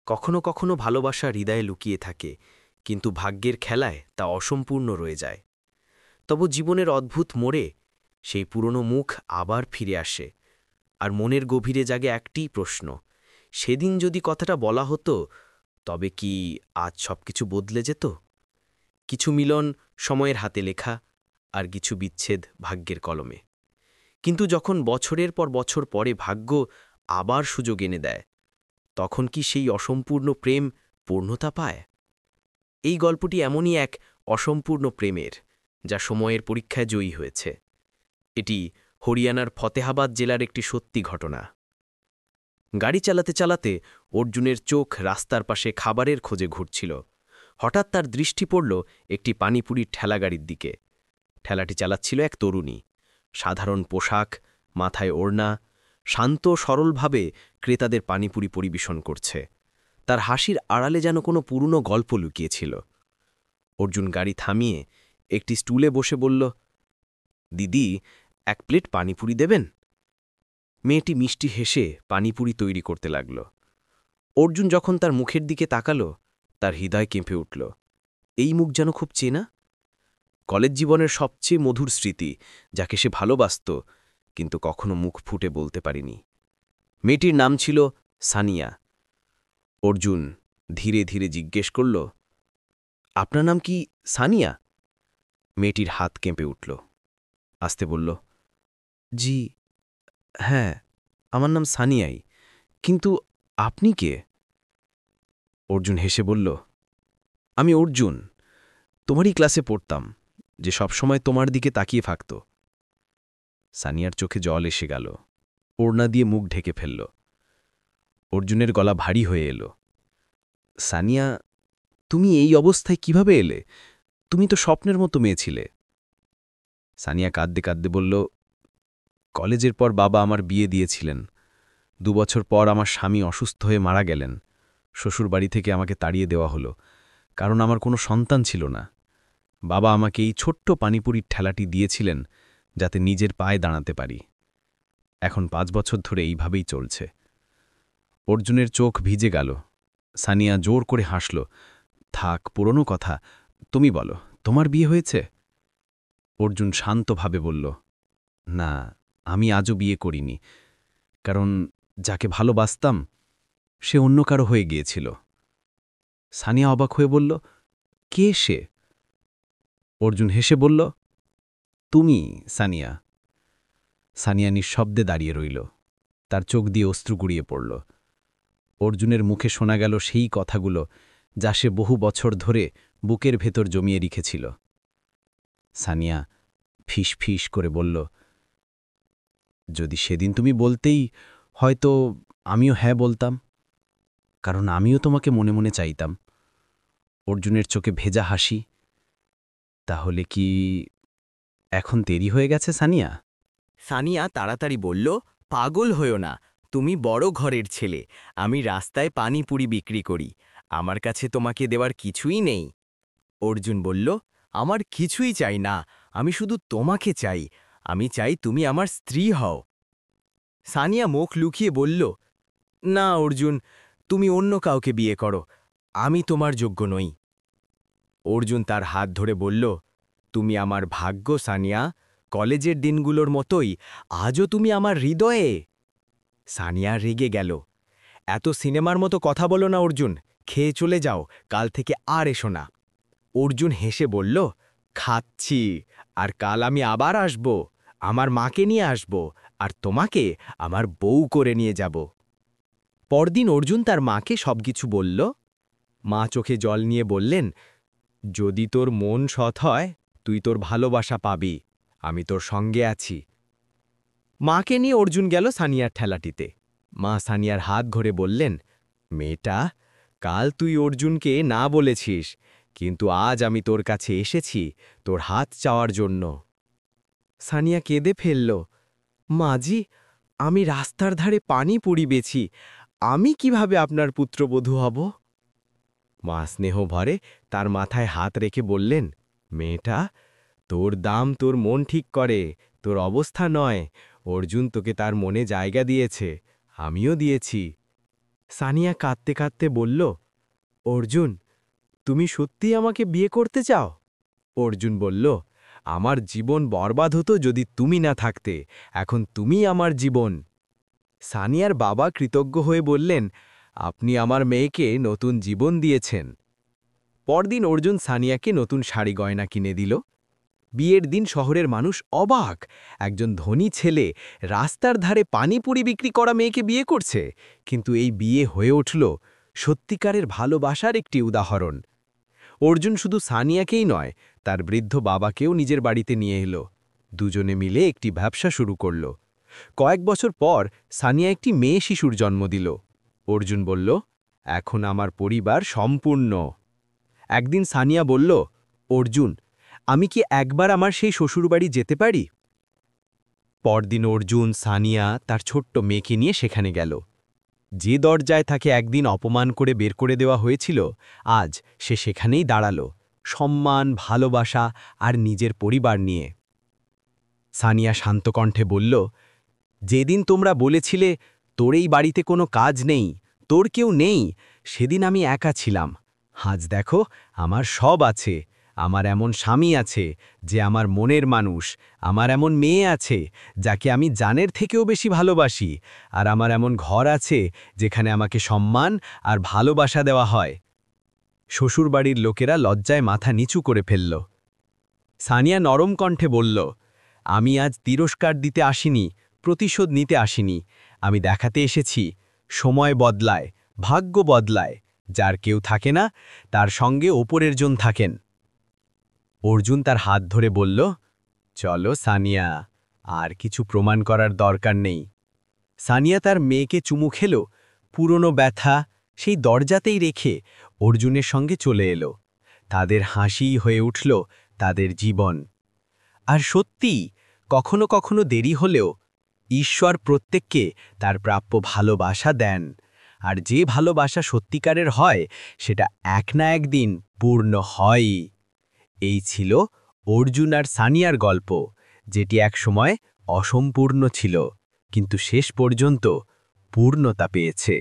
কখনো কখনো ভালোবাসা হৃদয়ে লুকিয়ে থাকে, কিন্তু ভাগ্যের খেলায় তা অসম্পূর্ণ রয়ে যায়। তবু জীবনের অদ্ভুত মোড়ে সেই পুরনো মুখ আবার ফিরে আসে, আর মনের গভীরে জাগে একটিই প্রশ্ন: সেদিন যদি কথাটা বলা হতো, তবে কি আজ সবকিছু বদলে যেত? কিছু মিলন সময়ের হাতে লেখা, আর কিছু বিচ্ছেদ ভাগ্যের কলমে। কিন্তু যখন বছরের পর বছর পরে ভাগ্য আবার সুযোগ এনে দেয়, তখন কি সেই অসম্পূর্ণ প্রেম পূর্ণতা পায়? এই গল্পটি এমনই এক অসম্পূর্ণ প্রেমের, যা সময়ের পরীক্ষায় জয়ী হয়েছে। এটি হরিয়ানার ফতেহাবাদ জেলার একটি সত্যি ঘটনা। গাড়ি চালাতে চালাতে অর্জুনের চোখ রাস্তার পাশে খাবারের খোঁজে ঘুরছিল। হঠাৎ তার দৃষ্টি পড়ল একটি পানিপুরির ঠেলাগাড়ির দিকে। ঠেলাটি চালাচ্ছিল এক তরুণী, সাধারণ পোশাক, মাথায় ওড়না, শান্ত সরলভাবে ক্রেতাদের পানিপুরি পরিবেশন করছে। তার হাসির আড়ালে যেন কোনো পুরনো গল্প লুকিয়েছিল। অর্জুন গাড়ি থামিয়ে একটি স্টুলে বসে বলল, দিদি, এক প্লেট পানিপুরি দেবেন? মেয়েটি মিষ্টি হেসে পানিপুরি তৈরি করতে লাগল। অর্জুন যখন তার মুখের দিকে তাকাল, তার হৃদয় কেঁপে উঠল। এই মুখ যেন খুব চেনা। কলেজ জীবনের সবচেয়ে মধুর স্মৃতি, যাকে সে ভালোবাসত, কিন্তু কখনো মুখ ফুটে বলতে পারিনি। মেয়েটির নাম ছিল সানিয়া। অর্জুন ধীরে ধীরে জিজ্ঞেস করল, আপনার নাম কি সানিয়া? মেয়েটির হাত কেঁপে উঠল। আস্তে বলল, জি হ্যাঁ, আমার নাম সানিয়াই। কিন্তু আপনি কে? অর্জুন হেসে বলল, আমি অর্জুন, তোমারই ক্লাসে পড়তাম, যে সবসময় তোমার দিকে তাকিয়ে থাকত। সানিয়ার চোখে জল এসে গেল। ওড়না দিয়ে মুখ ঢেকে ফেলল। অর্জুনের গলা ভারী হয়ে এলো। সানিয়া, তুমি এই অবস্থায় কিভাবে এলে? তুমি তো স্বপ্নের মতো মেয়ে ছিলে। সানিয়া কাঁদতে কাঁদতে বলল, কলেজের পর বাবা আমার বিয়ে দিয়েছিলেন। 2 বছর পর আমার স্বামী অসুস্থ হয়ে মারা গেলেন। শ্বশুরবাড়ি থেকে আমাকে তাড়িয়ে দেওয়া হলো, কারণ আমার কোনো সন্তান ছিল না। বাবা আমাকে এই ছোট্ট পানিপুরির ঠেলাটি দিয়েছিলেন, যাতে নিজের পায়ে দাঁড়াতে পারি। এখন 5 বছর ধরে এইভাবেই চলছে। অর্জুনের চোখ ভিজে গেল। সানিয়া জোর করে হাসল, থাক পুরনো কথা, তুমি বলো, তোমার বিয়ে হয়েছে? অর্জুন শান্তভাবে বলল, না, আমি আজও বিয়ে করিনি, কারণ যাকে ভালোবাসতাম সে অন্য কারো হয়ে গিয়েছিল। সানিয়া অবাক হয়ে বলল, কে সে? অর্জুন হেসে বলল, তুমি সানিয়া। সানিয়া নিঃশব্দে দাঁড়িয়ে রইল। তার চোখ দিয়ে অশ্রু গড়িয়ে পড়ল। অর্জুনের মুখে শোনা গেল সেই কথাগুলো, যা সে বহু বছর ধরে বুকের ভেতর জমিয়ে রেখেছিল। সানিয়া ফিস ফিস করে বলল, যদি সেদিন তুমি বলতেই, হয়তো আমিও হ্যাঁ বলতাম, কারণ আমিও তোমাকে মনে মনে চাইতাম। অর্জুনের চোখে ভেজা হাসি। তাহলে কি এখন দেরি হয়ে গেছে সানিয়া? সানিয়া তাড়াতাড়ি বলল, পাগল হইও না, তুমি বড় ঘরের ছেলে। আমি রাস্তায় পানিপুরি বিক্রি করি, আমার কাছে তোমাকে দেওয়ার কিছুই নেই। অর্জুন বলল, আমার কিছুই চাই না, আমি শুধু তোমাকে চাই। আমি চাই তুমি আমার স্ত্রী হও। সানিয়া মুখ লুকিয়ে বলল, না অর্জুন, তুমি অন্য কাউকে বিয়ে করো, আমি তোমার যোগ্য নই। অর্জুন তার হাত ধরে বলল, তুমি আমার ভাগ্য সানিয়া, কলেজের দিনগুলোর মতোই আজও তুমি আমার হৃদয়ে। সানিয়া রেগে গেল। এত সিনেমার মতো কথা বলো না অর্জুন, খেয়ে চলে যাও, কাল থেকে আর এসো না। অর্জুন হেসে বলল, খাচ্ছি, আর কাল আমি আবার আসব, আমার মাকে নিয়ে আসব, আর তোমাকে আমার বউ করে নিয়ে যাব। পরদিন অর্জুন তার মাকে সবকিছু বলল। মা চোখে জল নিয়ে বললেন, যদি তোর মন সৎ হয়, তুই তোর ভালোবাসা পাবি, আমি তোর সঙ্গে আছি। মাকে নিয়ে অর্জুন গেল সানিয়ার ঠেলাটিতে। মা সানিয়ার হাত ধরে বললেন, মেয়েটা, কাল তুই অর্জুনকে না বলেছিস, কিন্তু আজ আমি তোর কাছে এসেছি তোর হাত চাওয়ার জন্য। সানিয়া কেঁদে ফেলল, মাজি, আমি রাস্তার ধারে পানিপুরি বেচি, আমি কিভাবে আপনার পুত্রবধূ হব? মা স্নেহ ভরে তার মাথায় হাত রেখে বললেন, মেয়েটা, তোর দাম তোর মন ঠিক করে, তোর অবস্থা নয়। অর্জুন তোকে তার মনে জায়গা দিয়েছে, আমিও দিয়েছি। সানিয়া কাঁদতে কাঁদতে বলল, অর্জুন, তুমি সত্যিই আমাকে বিয়ে করতে চাও? অর্জুন বলল, আমার জীবন বরবাদ হতো যদি তুমি না থাকতে, এখন তুমি আমার জীবন। সানিয়ার বাবা কৃতজ্ঞ হয়ে বললেন, আপনি আমার মেয়েকে নতুন জীবন দিয়েছেন। পরদিন অর্জুন সানিয়াকে নতুন শাড়ি গয়না কিনে দিল। বিয়ের দিন শহরের মানুষ অবাক, একজন ধনী ছেলে রাস্তার ধারে পানিপুরি বিক্রি করা মেয়েকে বিয়ে করছে। কিন্তু এই বিয়ে হয়ে উঠল সত্যিকারের ভালোবাসার একটি উদাহরণ। অর্জুন শুধু সানিয়াকেই নয়, তার বৃদ্ধ বাবাকেও নিজের বাড়িতে নিয়ে এলো। দুজনে মিলে একটি ব্যবসা শুরু করল। কয়েক বছর পর সানিয়া একটি মেয়ে শিশুর জন্ম দিল। অর্জুন বলল, এখন আমার পরিবার সম্পূর্ণ। একদিন সানিয়া বলল, অর্জুন, আমি কি একবার আমার সেই শ্বশুরবাড়ি যেতে পারি? পরদিন অর্জুন সানিয়া তার ছোট্ট মেয়েকে নিয়ে সেখানে গেল। যে দরজায় তাকে একদিন অপমান করে বের করে দেওয়া হয়েছিল, আজ সে সেখানেই দাঁড়াল, সম্মান, ভালোবাসা আর নিজের পরিবার নিয়ে। সানিয়া শান্ত কণ্ঠে বলল, যেদিন তোমরা বলেছিলে তোর এই বাড়িতে কোনো কাজ নেই, তোর কেউ নেই, সেদিন আমি একা ছিলাম। আজ দেখো, আমার সব আছে। আমার এমন স্বামী আছে যে আমার মনের মানুষ, আমার এমন মেয়ে আছে যাকে আমি জানের থেকেও বেশি ভালোবাসি, আর আমার এমন ঘর আছে যেখানে আমাকে সম্মান আর ভালোবাসা দেওয়া হয়। শ্বশুরবাড়ির লোকেরা লজ্জায় মাথা নিচু করে ফেলল। সানিয়া নরম কণ্ঠে বলল, আমি আজ তিরস্কার দিতে আসিনি, প্রতিশোধ নিতে আসিনি। আমি দেখাতে এসেছি সময় বদলায়, ভাগ্য বদলায়, যার কেউ থাকে না তার সঙ্গে ওপরের জন থাকেন। অর্জুন তার হাত ধরে বলল, চলো সানিয়া, আর কিছু প্রমাণ করার দরকার নেই। সানিয়া তার মেয়েকে চুমু খেল, পুরনো ব্যথা সেই দরজাতেই রেখে অর্জুনের সঙ্গে চলে এলো। তাদের হাসি হয়ে উঠল তাদের জীবন। আর সত্যি, কখনো কখনো দেরি হলেও ঈশ্বর প্রত্যেককে তার প্রাপ্য ভালোবাসা দেন। আর যে ভালোবাসা সত্যিকারের হয় সেটা এক না একদিন পূর্ণ হয়ই। এই ছিল অর্জুন আর সানিয়ার গল্প, যেটি একসময় অসম্পূর্ণ ছিল কিন্তু শেষ পর্যন্ত পূর্ণতা পেয়েছে।